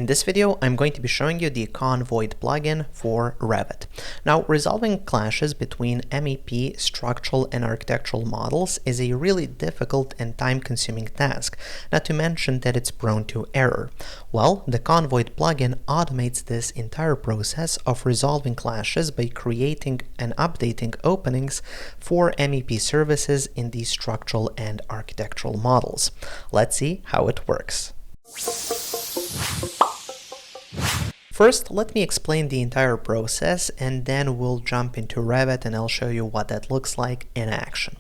this video, I'm going to be showing you the ConVoid plugin for Revit. Now, resolving clashes between MEP, structural, and architectural models is a really difficult and time-consuming task, not to mention that it's prone to error. Well, the ConVoid plugin automates this entire process of resolving clashes by creating and updating openings for MEP services in the structural and architectural models. Let's see how it works. First, let me explain the entire process and then we'll jump into Revit and I'll show you what that looks like in action.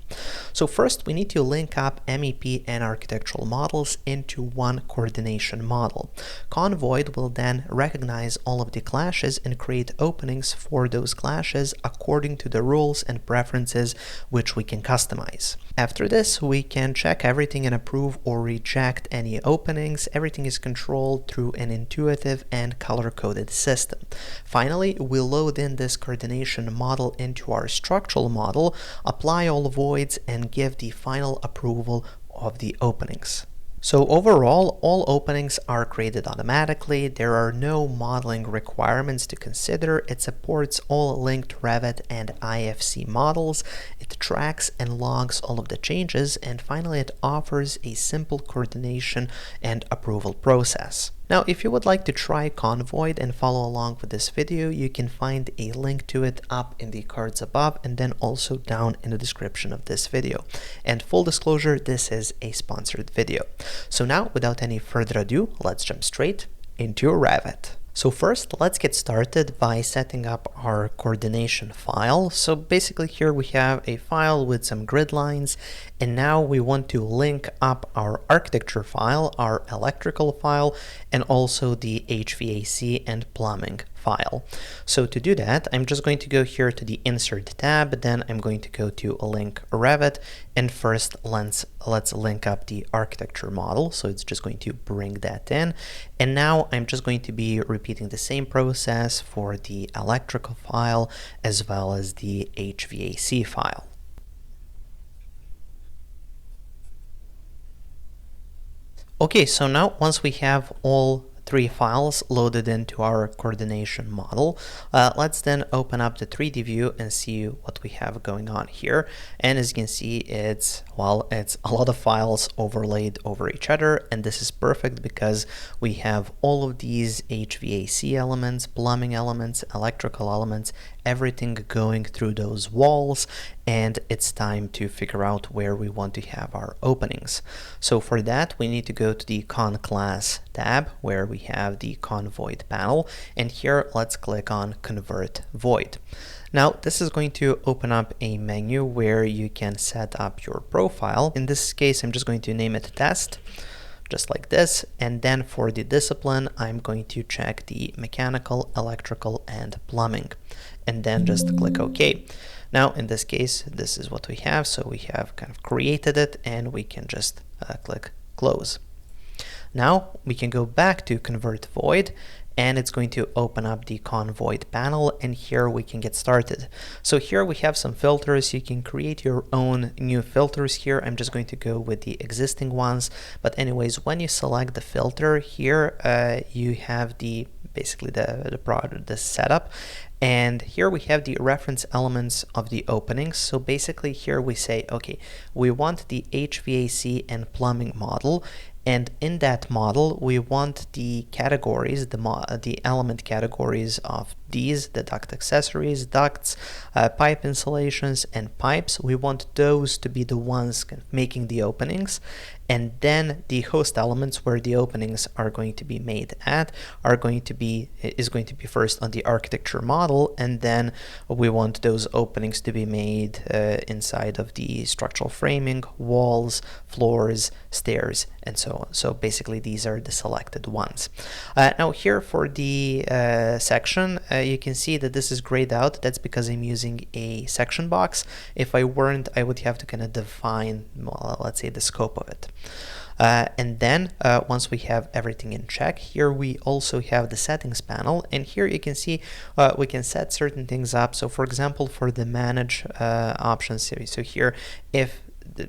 So first, we need to link up MEP and architectural models into one coordination model. ConVoid will then recognize all of the clashes and create openings for those clashes according to the rules and preferences which we can customize. After this, we can check everything and approve or reject any openings. Everything is controlled through an intuitive and color-coded system. Finally, we load in this coordination model into our structural model, apply all voids, and give the final approval of the openings. So overall, all openings are created automatically. There are no modeling requirements to consider. It supports all linked Revit and IFC models. It tracks and logs all of the changes, and finally it offers a simple coordination and approval process. Now, if you would like to try ConVoid and follow along with this video, you can find a link to it up in the cards above and then also down in the description of this video. And full disclosure, this is a sponsored video. So now, without any further ado, let's jump straight into Revit. So first, let's get started by setting up our coordination file. So basically here we have a file with some grid lines, and now we want to link up our architecture file, our electrical file, and also the HVAC and plumbing file. So to do that, I'm just going to go here to the Insert tab, then I'm going to go to Link Revit, and first let's link up the architecture model. So it's just going to bring that in, and now I'm just going to be repeating the same process for the electrical file as well as the HVAC file. Okay, so now once we have all three files loaded into our coordination model, let's then open up the 3D view and see what we have going on here. And as you can see, it's a lot of files overlaid over each other, and this is perfect because we have all of these HVAC elements, plumbing elements, electrical elements, everything going through those walls, and it's time to figure out where we want to have our openings. So for that, we need to go to the Con Class tab where we have the ConVoid panel, and here let's click on Convert Void. Now this is going to open up a menu where you can set up your profile. In this case, I'm just going to name it Test, just like this, and then for the discipline, I'm going to check the mechanical, electrical, and plumbing, and then just click OK. Now in this case, this is what we have, so we have kind of created it, and we can just click Close. Now we can go back to Convert Void, and it's going to open up the ConVoid panel, and here we can get started. So here we have some filters. You can create your own new filters here. I'm just going to go with the existing ones, but anyways, when you select the filter here, you have basically the setup. And here we have the reference elements of the openings. So basically here we say, okay, we want the HVAC and plumbing model, and in that model we want the categories, the element categories of these, the duct accessories, ducts, pipe insulations, and pipes. We want those to be the ones making the openings, and then the host elements where the openings are going to be made at is going to be first on the architecture model, and then we want those openings to be made inside of the structural framing, walls, floors, stairs, and so on. So basically these are the selected ones. Now here for the section, you can see that this is grayed out. That's because I'm using a section box. If I weren't, I would have to kind of define, well, let's say, the scope of it. And then once we have everything in check, here we also have the settings panel, and here you can see we can set certain things up. So for example, for the manage options, so here if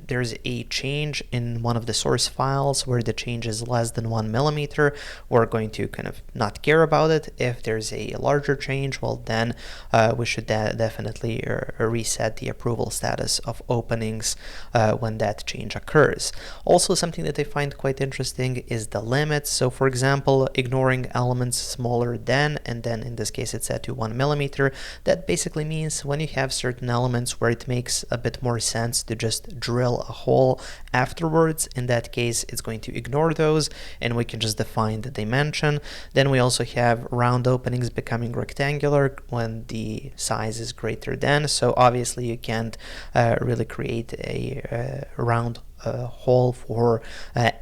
there's a change in one of the source files where the change is less than 1 millimeter, we're going to kind of not care about it. If there's a larger change, well, then we should definitely reset the approval status of openings when that change occurs. Also, something that I find quite interesting is the limits. So for example, ignoring elements smaller than, and then in this case it's set to 1 millimeter. That basically means when you have certain elements where it makes a bit more sense to just drill a hole afterwards, in that case it's going to ignore those and we can just define the dimension. Then we also have round openings becoming rectangular when the size is greater than. So obviously you can't really create a round hole for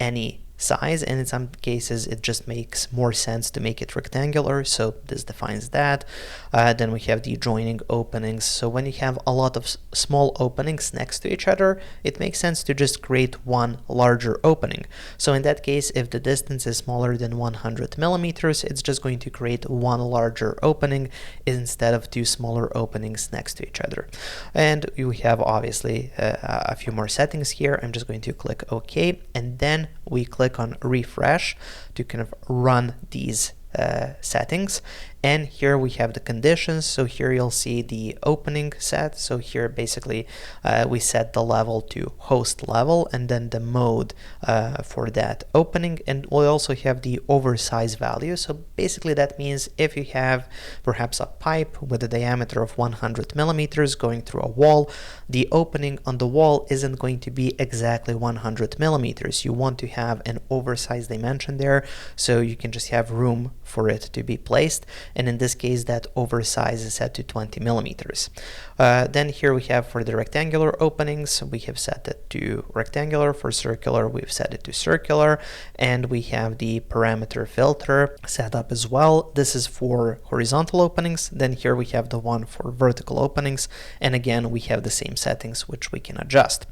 any size, and in some cases it just makes more sense to make it rectangular, so this defines that. Then we have the joining openings. So when you have a lot of small openings next to each other, it makes sense to just create one larger opening. So in that case, if the distance is smaller than 100 millimeters, it's just going to create one larger opening instead of two smaller openings next to each other. And we have obviously a few more settings here. I'm just going to click OK, and then we click on refresh to kind of run these settings. And here we have the conditions. So here you'll see the opening set. So here basically we set the level to host level and then the mode for that opening. And we also have the oversize value. So basically that means if you have perhaps a pipe with a diameter of 100 millimeters going through a wall, the opening on the wall isn't going to be exactly 100 millimeters. You want to have an oversized dimension there, so you can just have room for it to be placed. And in this case, that oversize is set to 20 millimeters. Then here we have for the rectangular openings, we have set it to rectangular. For circular, we've set it to circular. And we have the parameter filter set up as well. This is for horizontal openings. Then here we have the one for vertical openings. And again, we have the same settings which we can adjust.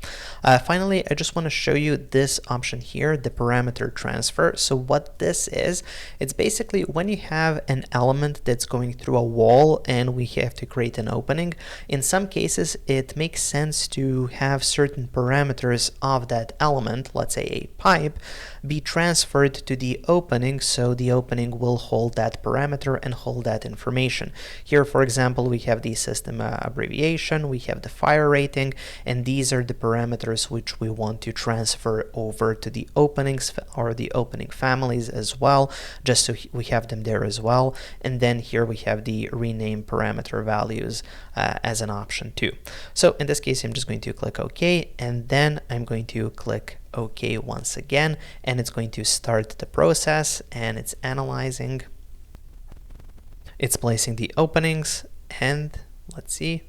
Finally, I just want to show you this option here, the parameter transfer. So what this is, it's basically when you have an element that's going through a wall and we have to create an opening. In some cases, it makes sense to have certain parameters of that element, let's say a pipe, be transferred to the opening, so the opening will hold that parameter and hold that information. Here, for example, we have the system abbreviation, we have the fire rating, and these are the parameters which we want to transfer over to the openings or the opening families as well, just so we have them there as well. And then here we have the rename parameter values as an option too. So in this case, I'm just going to click OK, and then I'm going to click OK once again, and it's going to start the process, and it's analyzing. It's placing the openings, and let's see.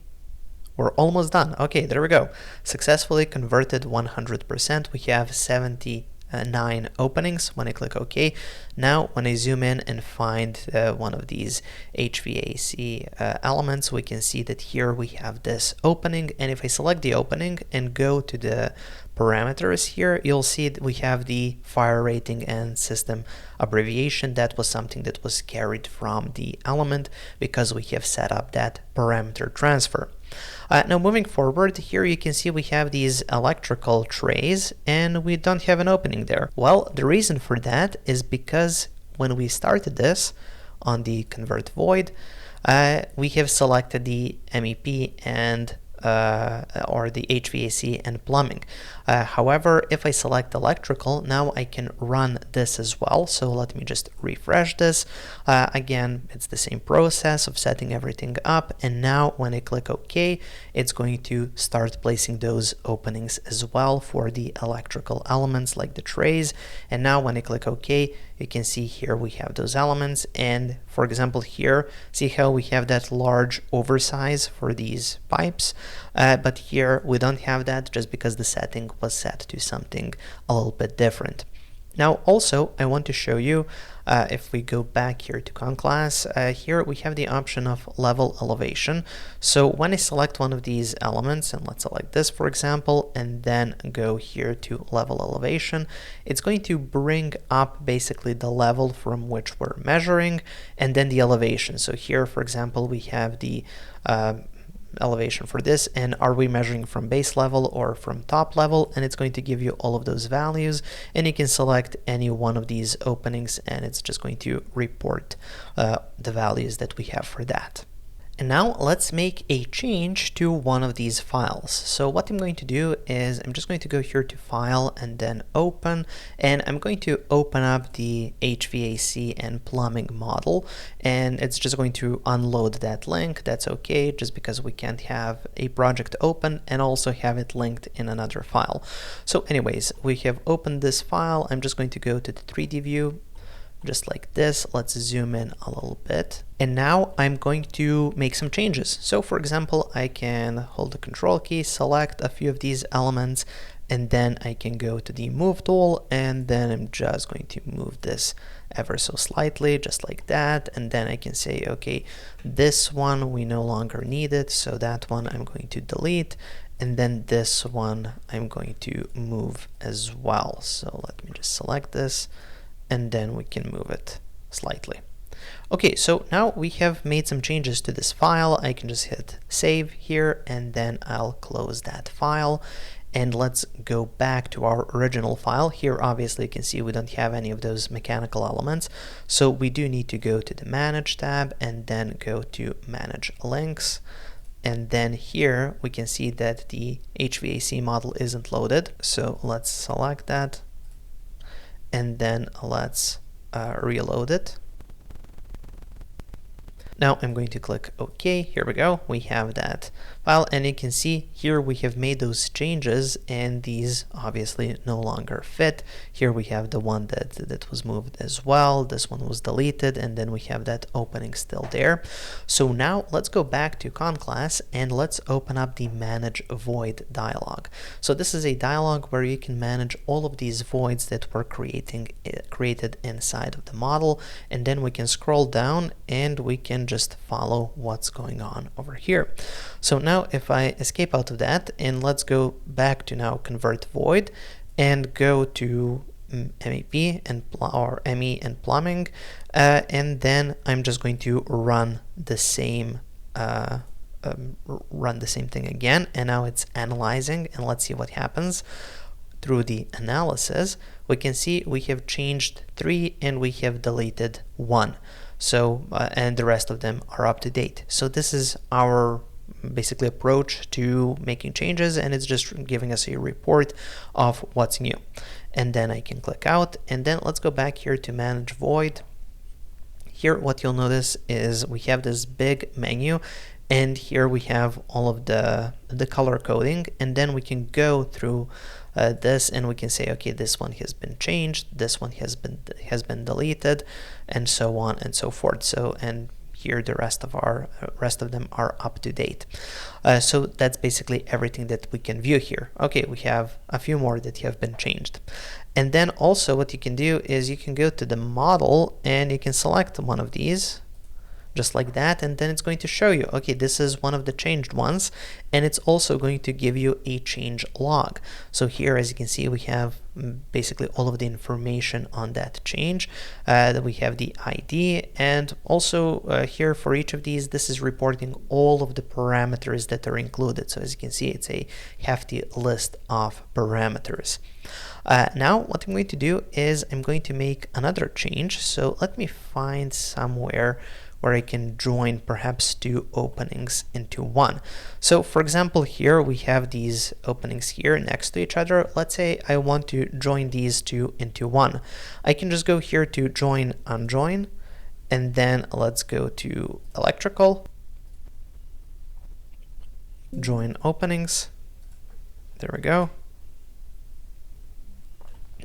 We're almost done. Okay, there we go. Successfully converted 100%. We have 79 openings when I click OK. Now, when I zoom in and find one of these HVAC elements, we can see that here we have this opening. And if I select the opening and go to the parameters here, you'll see that we have the fire rating and system abbreviation. That was something that was carried from the element because we have set up that parameter transfer. Now moving forward, here you can see we have these electrical trays and we don't have an opening there. Well, the reason for that is because when we started this on the convert void, we have selected the MEP and or the HVAC and plumbing. However, if I select electrical, now I can run this as well. So let me just refresh this. Again, it's the same process of setting everything up. And now when I click OK, it's going to start placing those openings as well for the electrical elements like the trays. And now when I click OK, you can see here we have those elements. And for example, here, see how we have that large oversize for these pipes. But here we don't have that just because the setting was set to something a little bit different. Now also I want to show you if we go back here to ConClass, here we have the option of level elevation. So when I select one of these elements, and let's select this for example, and then go here to level elevation, it's going to bring up basically the level from which we're measuring and then the elevation. So here for example we have the elevation for this, and are we measuring from base level or from top level, and it's going to give you all of those values, and you can select any one of these openings and it's just going to report the values that we have for that. And now let's make a change to one of these files. So what I'm going to do is I'm just going to go here to File and then Open, and I'm going to open up the HVAC and plumbing model, and it's just going to unload that link. That's okay, just because we can't have a project open and also have it linked in another file. So anyways, we have opened this file. I'm just going to go to the 3D view, just like this. Let's zoom in a little bit. And now I'm going to make some changes. So for example, I can hold the Control key, select a few of these elements, and then I can go to the Move tool, and then I'm just going to move this ever so slightly, just like that. And then I can say, okay, this one we no longer need it, so that one I'm going to delete. And then this one I'm going to move as well. So let me just select this, and then we can move it slightly. Okay, so now we have made some changes to this file. I can just hit save here, and then I'll close that file. And let's go back to our original file. Here obviously you can see we don't have any of those mechanical elements, so we do need to go to the Manage tab and then go to Manage Links. And then here we can see that the HVAC model isn't loaded, so let's select that. And then let's reload it. Now I'm going to click OK. Here we go. We have that file, and you can see here we have made those changes, and these obviously no longer fit. Here we have the one that was moved as well. This one was deleted, and then we have that opening still there. So now let's go back to ConClass and let's open up the Manage Void dialog. So this is a dialog where you can manage all of these voids that were created inside of the model, and then we can scroll down and we can just follow what's going on over here. So now if I escape out of that, and let's go back to now Convert Void and go to MEP and ME and plumbing, and then I'm just going to run the same thing again, and now it's analyzing, and let's see what happens. Through the analysis, we can see we have changed 3 and we have deleted 1. So and the rest of them are up to date. So this is our basically approach to making changes, and it's just giving us a report of what's new. And then I can click out, and then let's go back here to Manage Void. Here what you'll notice is we have this big menu, and here we have all of the color coding, and then we can go through this, and we can say, okay, this one has been changed, this one has been deleted, and so on and so forth. So and here the rest of them are up to date. So that's basically everything that we can view here. Okay, we have a few more that have been changed. And then also what you can do is you can go to the model and you can select one of these, just like that, and then it's going to show you, okay, this is one of the changed ones, and it's also going to give you a change log. So here, as you can see, we have basically all of the information on that change. That we have the ID, and also here for each of these, this is reporting all of the parameters that are included. So as you can see, it's a hefty list of parameters. Now what I'm going to do is I'm going to make another change. So let me find somewhere where I can join perhaps 2 openings into one. So for example, here we have these openings here next to each other. Let's say I want to join these 2 into one. I can just go here to join unjoin, and then let's go to electrical, join openings. There we go.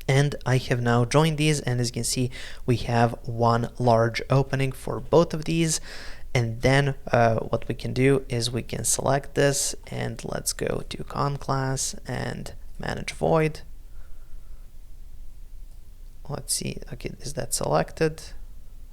And I have now joined these, and as you can see, we have one large opening for both of these. And then what we can do is we can select this, and let's go to ConClass and Manage Void. Let's see, okay, is that selected?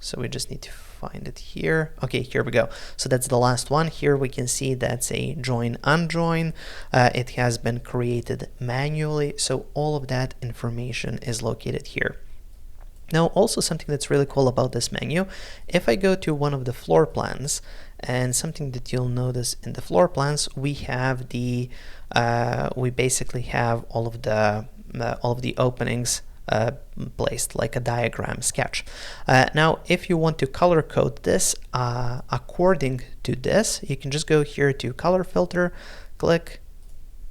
So we just need to find it here. Okay, here we go. So that's the last one. Here we can see that's a join unjoin. It has been created manually. So all of that information is located here. Now, also something that's really cool about this menu, if I go to one of the floor plans, and something that you'll notice in the floor plans, we have we basically have all of the openings placed like a diagram sketch. Now, if you want to color code this according to this, you can just go here to color filter, click,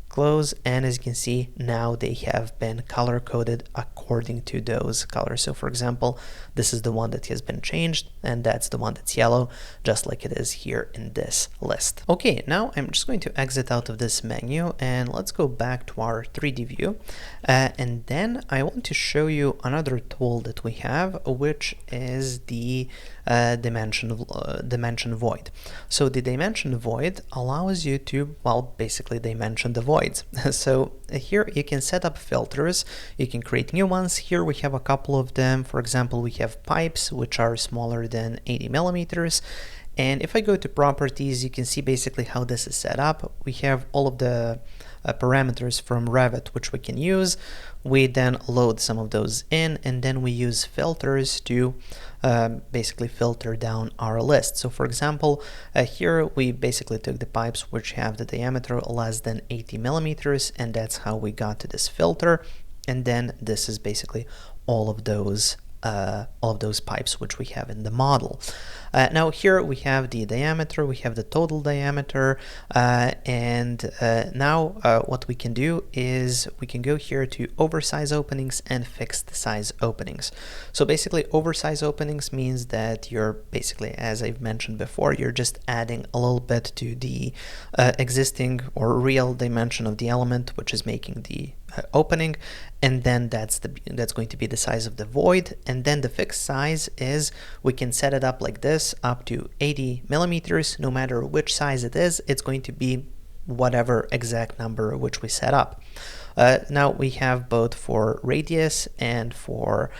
close, and as you can see, now they have been color coded according to those colors. So for example, this is the one that has been changed, and that's the one that's yellow, just like it is here in this list. Okay, now I'm just going to exit out of this menu, and let's go back to our 3D view, and then I want to show you another tool that we have, which is the dimension void. So the dimension void allows you to, well, basically dimension the voids. So here you can set up filters, you can create new ones. Here we have a couple of them. For example, we have pipes which are smaller than 80 millimeters. And if I go to properties, you can see basically how this is set up. We have all of the parameters from Revit which we can use. We then load some of those in, and then we use filters to basically filter down our list. So for example, here we basically took the pipes which have the diameter less than 80 millimeters, and that's how we got to this filter. And then this is basically all of those pipes which we have in the model. Now here we have the diameter, we have the total diameter, and now what we can do is we can go here to oversize openings and fixed size openings. So basically oversize openings means that you're basically, as I've mentioned before, you're just adding a little bit to the existing or real dimension of the element which is making the opening, and then that's going to be the size of the void. And then the fixed size is we can set it up like this, up to 80 millimeters. No matter which size it is, it's going to be whatever exact number which we set up. Now we have both for radius and for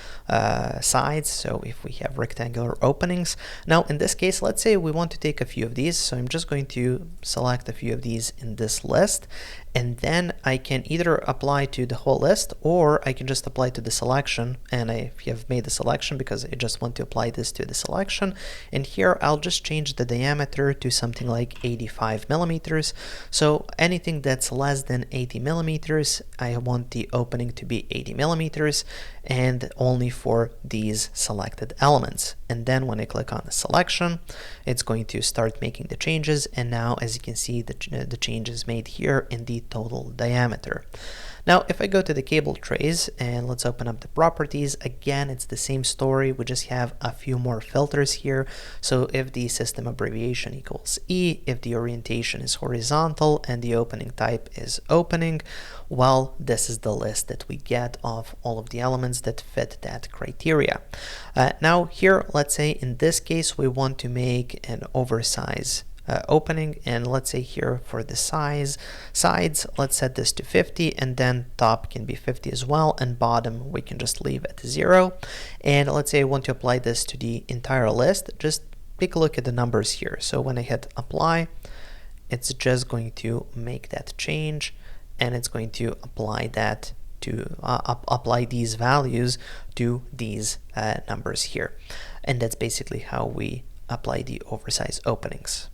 sides. So if we have rectangular openings, now in this case, let's say we want to take a few of these. So I'm just going to select a few of these in this list, and then I can either apply to the whole list, or I can just apply to the selection. And I have made the selection because I just want to apply this to the selection. And here I'll just change the diameter to something like 85 millimeters. So anything that's less than 80 millimeters, I want the opening to be 80 millimeters, and only for these selected elements. And then when I click on the selection, it's going to start making the changes. And now, as you can see, the changes made here in the total diameter. Now, if I go to the cable trays and let's open up the properties, again, it's the same story. We just have a few more filters here. So if the system abbreviation equals E, if the orientation is horizontal and the opening type is opening, well, this is the list that we get of all of the elements that fit that criteria. Now here, let's say in this case, we want to make an oversize opening, and let's say here for the sides, let's set this to 50, and then top can be 50 as well, and bottom we can just leave at 0. And let's say I want to apply this to the entire list. Just take a look at the numbers here. So when I hit apply, it's just going to make that change, and it's going to apply that to apply these values to these numbers here. And that's basically how we apply the oversize openings.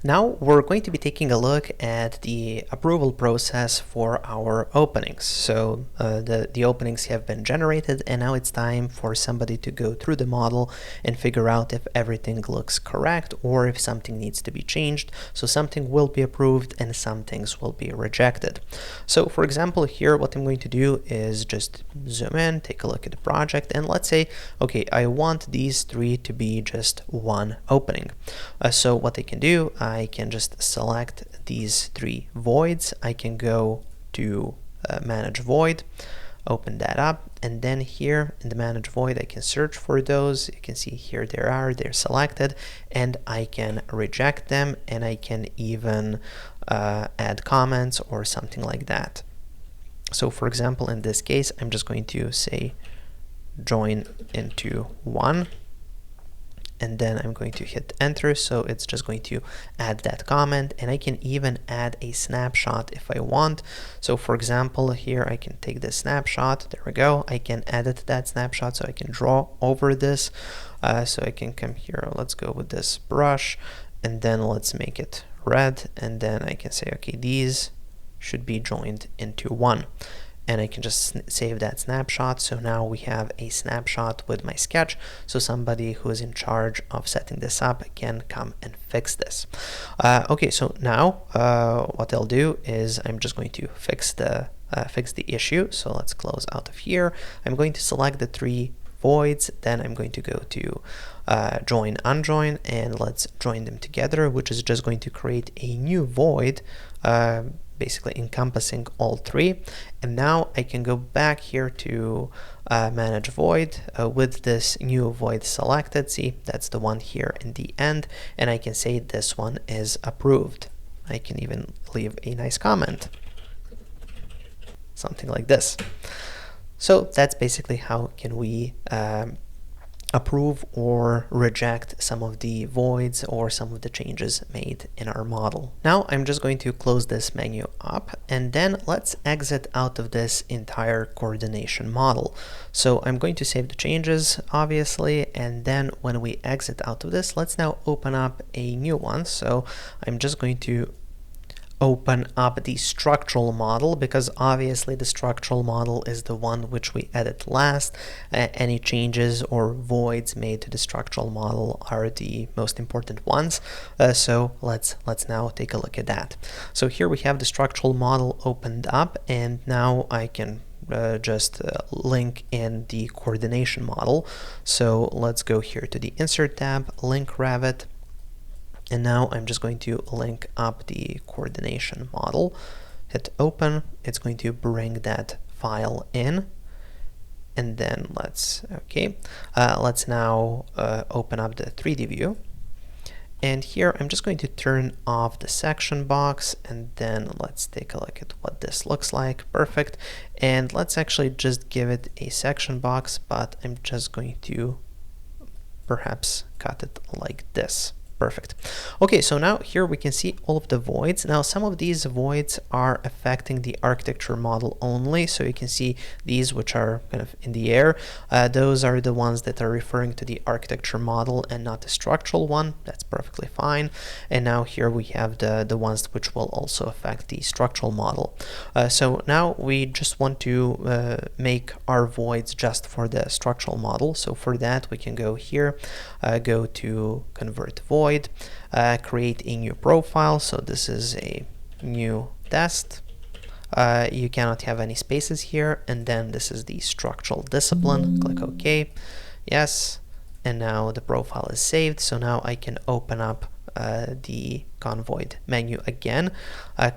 Now we're going to be taking a look at the approval process for our openings. So the openings have been generated, and now it's time for somebody to go through the model and figure out if everything looks correct or if something needs to be changed. So something will be approved and some things will be rejected. So for example, here what I'm going to do is just zoom in, take a look at the project, and let's say, okay, I want these three to be just one opening. So what I can do, I can just select these three voids. I can go to manage void, open that up, and then here in the manage void I can search for those. You can see here they're selected, and I can reject them, and I can even add comments or something like that. So for example, in this case, I'm just going to say join into one, and then I'm going to hit enter, so it's just going to add that comment, and I can even add a snapshot if I want. So for example, here I can take this snapshot, there we go, I can edit that snapshot, so I can draw over this, so I can come here, let's go with this brush, and then let's make it red, and then I can say, okay, these should be joined into one. And I can just save that snapshot. So now we have a snapshot with my sketch. So somebody who is in charge of setting this up can come and fix this. Okay, so now what I'll do is I'm just going to fix the issue. So let's close out of here. I'm going to select the 3 voids. Then I'm going to go to join, unjoin, and let's join them together, which is just going to create a new void, basically encompassing all 3. And now I can go back here to manage void with this new void selected. See, that's the one here in the end, and I can say this one is approved. I can even leave a nice comment, something like this. So that's basically how can we approve or reject some of the voids or some of the changes made in our model. Now I'm just going to close this menu up, and then let's exit out of this entire coordination model. So I'm going to save the changes, obviously, and then when we exit out of this, let's now open up a new one. So I'm just going to open up the structural model, because obviously the structural model is the one which we edit last. Any changes or voids made to the structural model are the most important ones. So let's now take a look at that. So here we have the structural model opened up, and now I can just link in the coordination model. So let's go here to the Insert tab, link Revit. And now I'm just going to link up the coordination model, hit open, it's going to bring that file in, and then let's now open up the 3D view. And here I'm just going to turn off the section box, and then let's take a look at what this looks like. Perfect. And let's actually just give it a section box, but I'm just going to perhaps cut it like this. Perfect. Okay, so now here we can see all of the voids. Now some of these voids are affecting the architecture model only, so you can see these which are kind of in the air. Those are the ones that are referring to the architecture model and not the structural one. That's perfectly fine. And now here we have the ones which will also affect the structural model. So now we just want to make our voids just for the structural model. So for that we can go here, go to convert void, create a new profile. So this is a new test. You cannot have any spaces here, and then this is the structural discipline. Click OK. Yes, and now the profile is saved. So now I can open up the ConVoid menu again.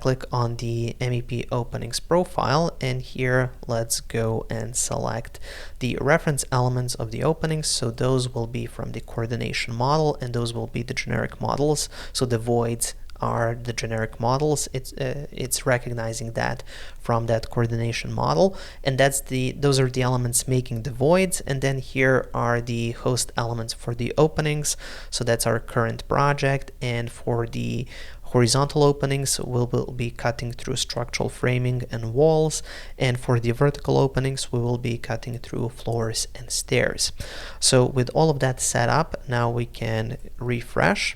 Click on the MEP openings profile, and here let's go and select the reference elements of the openings. So those will be from the coordination model, and those will be the generic models. So the voids are the generic models. It's recognizing that from that coordination model, and those are the elements making the voids. And then here are the host elements for the openings. So that's our current project, and for the horizontal openings we will be cutting through structural framing and walls, and for the vertical openings we will be cutting through floors and stairs. So with all of that set up, now we can refresh.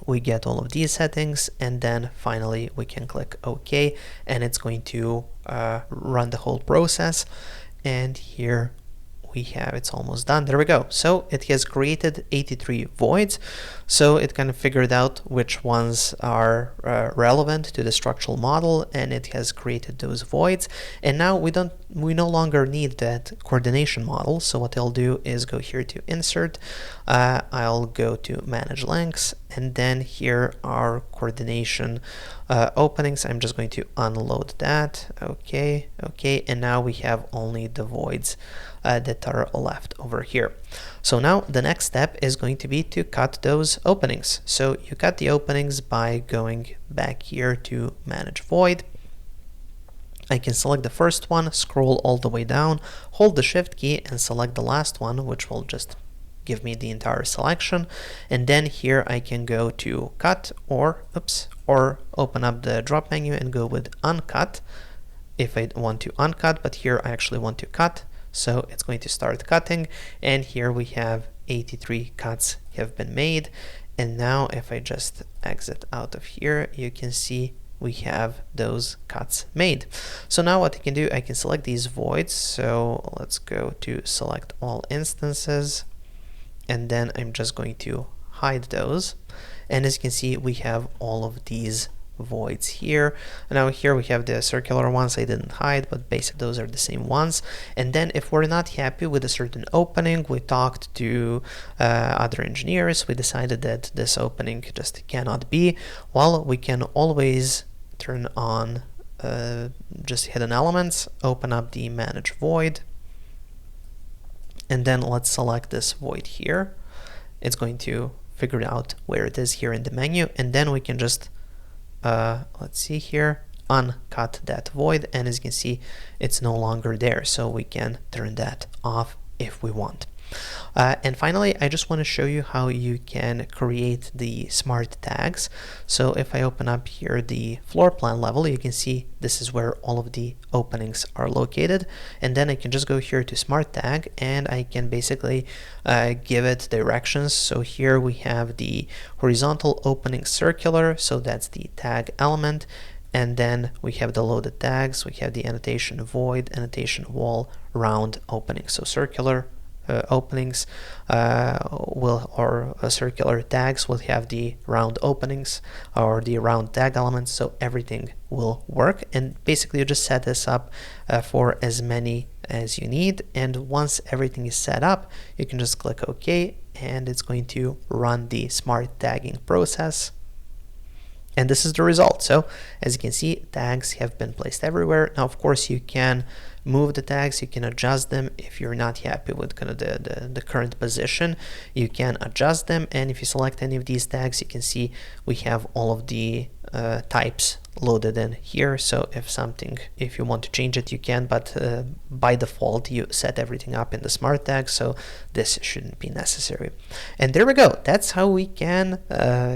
We get all of these settings, and then finally we can click OK, and it's going to run the whole process. And here we have, it's almost done. There we go. So it has created 83 voids. So it kind of figured out which ones are relevant to the structural model, and it has created those voids. And now we no longer need that coordination model. So what I'll do is go here to Insert. I'll go to Manage Links, and then here are coordination openings. I'm just going to unload that. Okay, and now we have only the voids that are left over here. So now the next step is going to be to cut those openings. So you cut the openings by going back here to Manage Void. I can select the first one, scroll all the way down, hold the Shift key, and select the last one, which will just give me the entire selection. And then here I can go to cut or open up the drop menu and go with uncut if I want to uncut, but here I actually want to cut. So it's going to start cutting, and here we have 83 cuts have been made. And now if I just exit out of here, you can see we have those cuts made. So now what I can do, I can select these voids. So let's go to select all instances, and then I'm just going to hide those. And as you can see, we have all of these voids here. Now here we have the circular ones I didn't hide, but basically those are the same ones. And then if we're not happy with a certain opening, we talked to other engineers, we decided that this opening just cannot be, well, we can always turn on just hidden elements, open up the manage void, and then let's select this void here. It's going to figure out where it is here in the menu, and then we can just let's see here, uncut that void, and as you can see, it's no longer there, so we can turn that off if we want. And finally, I just want to show you how you can create the smart tags. So if I open up here the floor plan level, you can see this is where all of the openings are located. And then I can just go here to smart tag, and I can basically give it directions. So here we have the horizontal opening circular, so that's the tag element. And then we have the loaded tags, we have the annotation void, annotation wall, round opening. So circular openings circular tags will have the round openings or the round tag elements, so everything will work. And basically you just set this up for as many as you need, and once everything is set up, you can just click OK, and it's going to run the smart tagging process. And this is the result. So as you can see, tags have been placed everywhere. Now, of course, you can move the tags, you can adjust them. If you're not happy with kind of the current position, you can adjust them. And if you select any of these tags, you can see we have all of the types loaded in here. So if you want to change it, you can, but by default you set everything up in the smart tag, so this shouldn't be necessary. And there we go. That's how we can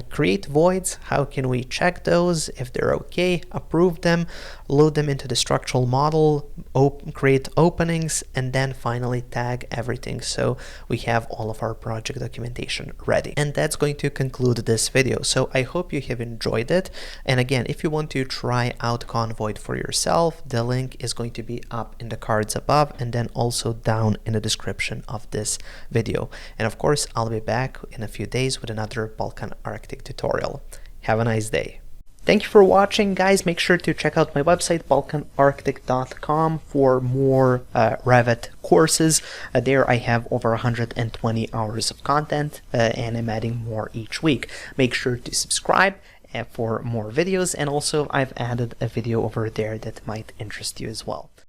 create voids. How can we check those if they're okay, approve them, load them into the structural model, create openings, and then finally tag everything, so we have all of our project documentation ready. And that's going to conclude this video. So I hope you have enjoyed it. And again, if you want to try out ConVoid for yourself, the link is going to be up in the cards above, and then also down in the description of this video. And of course, I'll be back in a few days with another Balkan Architect tutorial. Have a nice day. Thank you for watching, guys. Make sure to check out my website, balkanarchitect.com, for more Revit courses. There I have over 120 hours of content, and I'm adding more each week. Make sure to subscribe for more videos, and also I've added a video over there that might interest you as well.